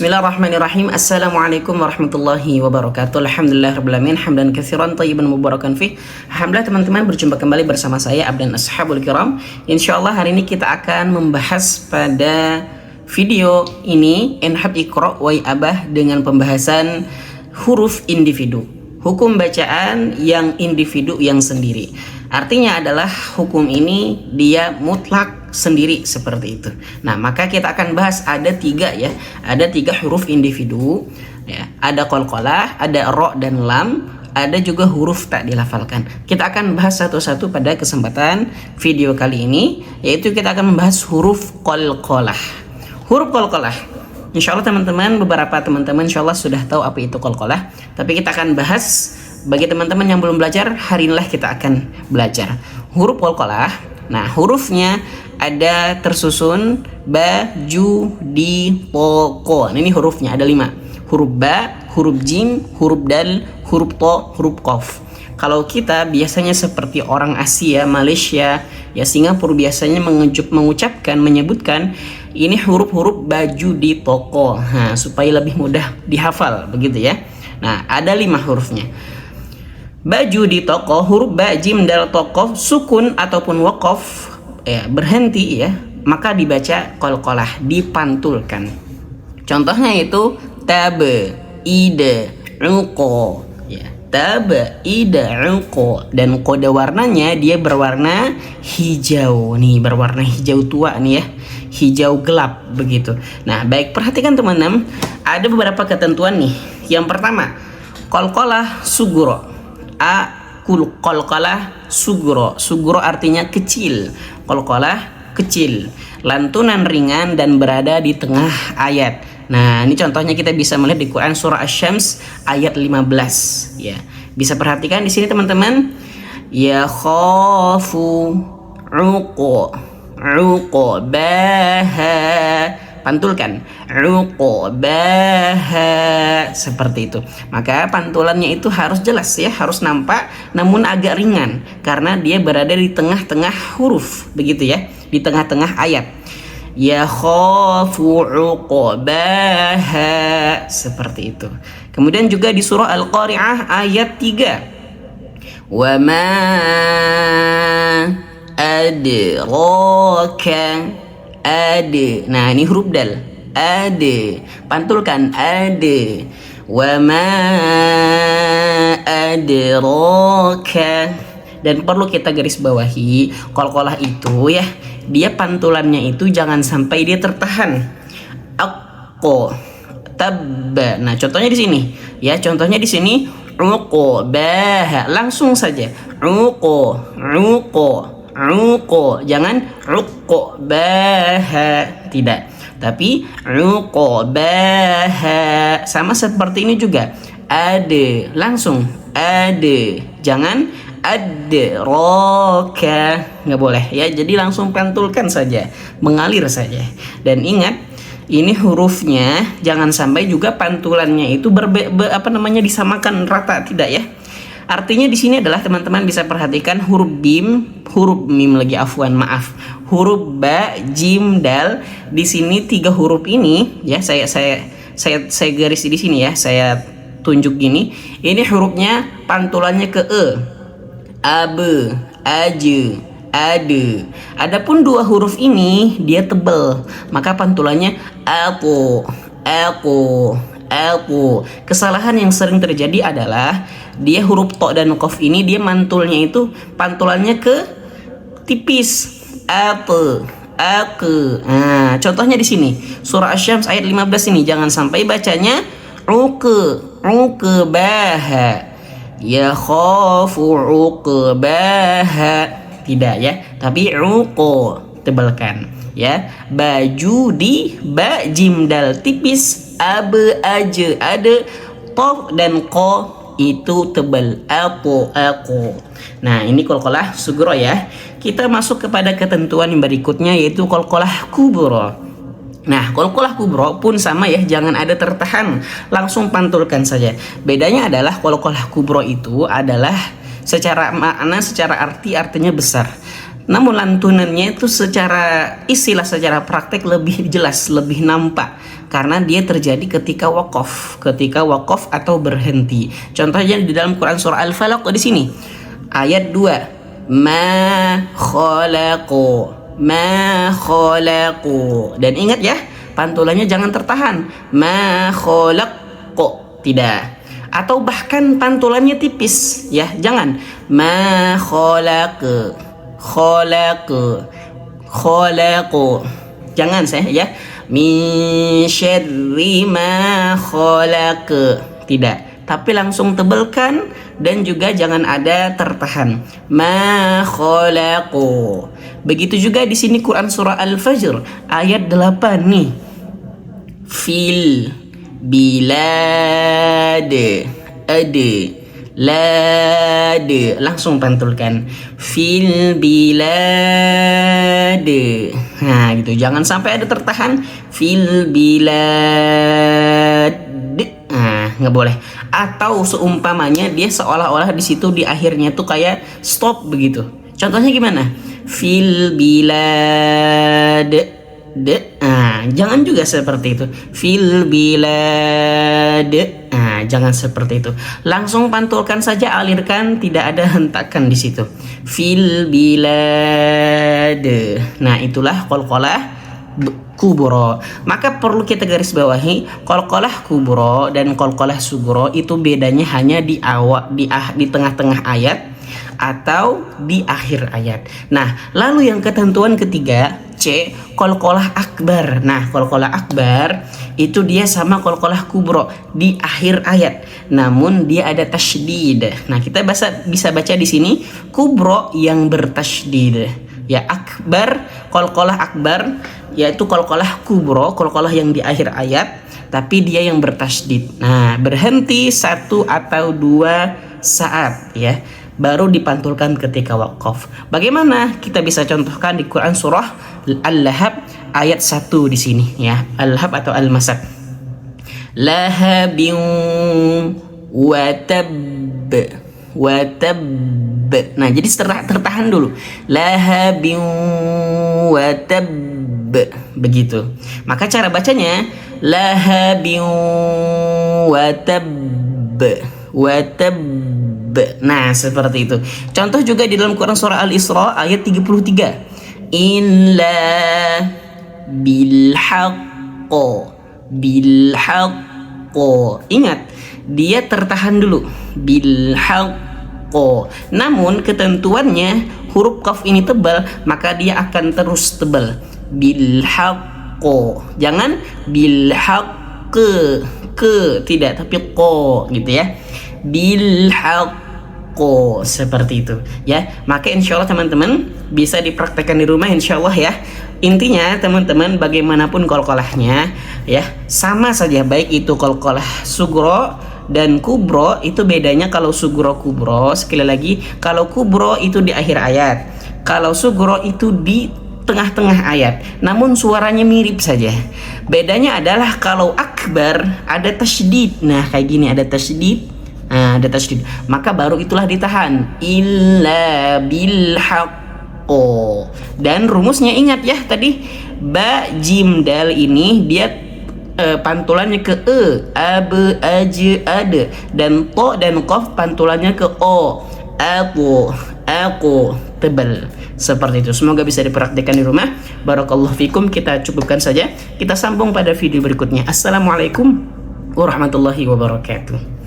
Bismillahirrahmanirrahim. Assalamualaikum warahmatullahi wabarakatuh. Alhamdulillah rabbil alamin, hamdan katsiran thayyiban mubarakan fih. Alhamdulillah teman-teman, berjumpa kembali bersama saya Abdan Ashabul Kiram. Insyaallah hari ini kita akan membahas pada video ini Inhab Iqra wa Abah dengan pembahasan huruf individu. Hukum bacaan yang individu yang sendiri. Artinya adalah hukum ini dia mutlak sendiri seperti itu. Nah, maka kita akan bahas ada tiga huruf individu ya. Ada qalqalah, ada ra dan lam, ada juga huruf tak dilafalkan. Kita akan bahas satu-satu pada kesempatan video kali ini, yaitu kita akan membahas huruf qalqalah. Huruf qalqalah, insya Allah teman-teman, beberapa teman-teman insya Allah sudah tahu apa itu qalqalah, tapi kita akan bahas bagi teman-teman yang belum belajar, hari inilah kita akan belajar huruf qalqalah. Nah, hurufnya ada tersusun ba, ju, di, to, ko. Nah, ini hurufnya ada 5. Huruf ba, huruf jim, huruf dal, huruf to, huruf qaf. Kalau kita biasanya seperti orang Asia, Malaysia, ya Singapura biasanya menyebutkan ini huruf-huruf baju di toko. Nah, supaya lebih mudah dihafal begitu ya. Nah, ada 5 hurufnya. Baju di toko, huruf ba, jim, dal, to, qaf, sukun ataupun waqaf ya, berhenti ya, maka dibaca qalqalah, dipantulkan. Contohnya itu tabe, ida, uqo ya. Tabe, ida, uqo, dan kode warnanya dia berwarna hijau nih, berwarna hijau tua nih ya, hijau gelap begitu. Nah, baik, perhatikan teman-teman, ada beberapa ketentuan nih. Yang pertama, qalqalah sugro. Qalqalah sugro. Sugro artinya kecil. Qalqalah kecil, lantunan ringan dan berada di tengah ayat. Nah, ini contohnya kita bisa melihat di Quran surah Asy-Syams ayat 15 ya. Bisa perhatikan di sini teman-teman. Ya khafu uqo baha, pantulkan baha, seperti itu. Maka pantulannya itu harus jelas ya, harus nampak namun agak ringan karena dia berada di tengah-tengah huruf begitu ya, di tengah-tengah ayat. Ya khafu uqbaha, seperti itu. Kemudian juga di surah Al-Qari'ah ayat 3. Wa ma adraka, ade. Nah, ini huruf dal, ade, pantulkan ade. Wa ma adraka. Dan perlu kita garis bawahi, qalqalah itu ya, dia pantulannya itu jangan sampai dia tertahan. Aqo, tabba. Nah, contohnya di sini ya, contohnya di sini uqo bah, langsung saja uqo, jangan uqo baha, tidak, tapi uqo baha. Sama seperti ini juga, ade, langsung ade, jangan adraka, nggak boleh ya. Jadi langsung pantulkan saja, mengalir saja. Dan ingat, ini hurufnya jangan sampai juga pantulannya itu disamakan rata, tidak ya. Artinya di sini adalah teman-teman bisa perhatikan huruf mim lagi, afwan, maaf. Huruf ba, jim, dal. Di sini 3 huruf ini ya, saya garis di sini ya, saya tunjuk gini. Ini hurufnya pantulannya ke abe, aje, ade. Adapun 2 huruf ini dia tebal, maka pantulannya aku. Kesalahan yang sering terjadi adalah dia huruf to dan qaf ini dia pantulannya ke tipis, aku. Nah, contohnya di sini surah Asy-Syams ayat 15 ini, jangan sampai bacanya baha, ya khafu uqbaha, tidak ya, tapi uqo, tebalkan ya. Baju di ba, jim, dal tipis, abe, aje, ada, to dan ko itu tebal, aku. Nah, ini qalqalah sugro ya. Kita masuk kepada ketentuan yang berikutnya, yaitu qalqalah kubro. Nah, qalqalah kubro pun sama ya, jangan ada tertahan, langsung pantulkan saja. Bedanya adalah qalqalah kubro itu adalah secara makna, secara artinya besar. Namun lantunannya itu secara istilah, secara praktek lebih jelas, lebih nampak. karena dia terjadi ketika waqaf atau berhenti. Contohnya di dalam Quran surah Al-Falaq di sini ayat 2, ma khalaqu. Dan ingat ya, pantulannya jangan tertahan, ma khalaqu, tidak. Atau bahkan pantulannya tipis ya, jangan ma khalaqu, jangan saya ya, min syarri ma khalaq, tidak, tapi langsung tebelkan dan juga jangan ada tertahan, ma khalaqu. Begitu juga di sini Quran surah Al-Fajr ayat 8 nih, fil bilad lad, langsung pantulkan fil bilad. Nah gitu, jangan sampai ada tertahan fil bilad. Nah nggak boleh. Atau seumpamanya dia seolah-olah di situ di akhirnya tuh kayak stop begitu. Contohnya gimana? Fil bilad. Jangan juga seperti itu. Fil bilad. Jangan seperti itu. Langsung pantulkan saja, alirkan, tidak ada hentakan di situ. Fil bilad. Nah, itulah qalqalah kubro. Maka perlu kita garis bawahi, qalqalah kubro dan qalqalah sugro itu bedanya hanya di tengah-tengah ayat atau di akhir ayat. Nah, lalu yang ketentuan ketiga C, qalqalah akbar. Nah, qalqalah akbar itu dia sama qalqalah kubro di akhir ayat, namun dia ada tasydid. Nah, kita bisa baca di sini kubro yang bertasydid. Ya, akbar, qalqalah akbar yaitu qalqalah kubro, qalqalah yang di akhir ayat tapi dia yang bertasydid. Nah, berhenti 1 atau 2 saat ya, baru dipantulkan ketika waqaf. Bagaimana? Kita bisa contohkan di Quran surah Al-Lahab ayat 1 di sini ya. Al-Lahab atau Al-Masad. Lahabin wa tabb. Nah, jadi tertahan dulu. Lahabin wa tabb. Begitu. Maka cara bacanya lahabin wa tabb. Nah, seperti itu. Contoh juga di dalam Quran surah Al-Isra ayat 33. Illa bil haqqo. Ingat, dia tertahan dulu. Bil haqqo. Namun ketentuannya huruf qaf ini tebal, maka dia akan terus tebal. Bil haqqo. Jangan bil haqqe, tidak, tapi ko gitu ya. Bil haqqo, seperti itu ya. Maka insyaallah teman-teman bisa dipraktekkan di rumah insyaallah ya. Intinya teman-teman, bagaimanapun qalqalahnya ya sama saja, baik itu qalqalah sugro dan kubro. Itu bedanya kalau sugro kubro, sekali lagi, kalau kubro itu di akhir ayat, kalau sugro itu di tengah-tengah ayat, namun suaranya mirip saja. Bedanya adalah kalau akbar ada tasydid. Nah, kayak gini ada tasydid. Nah, ada tasydid, maka baru itulah ditahan. Illa bil haqqo. Dan rumusnya ingat ya tadi, ba jim dal ini dia pantulannya ke ab aj ad, dan to dan qaf pantulannya ke o, aku tebal. Seperti itu. Semoga bisa dipraktikkan di rumah. Barakallahu fikum. Kita cukupkan saja. Kita sambung pada video berikutnya. Assalamualaikum warahmatullahi wabarakatuh.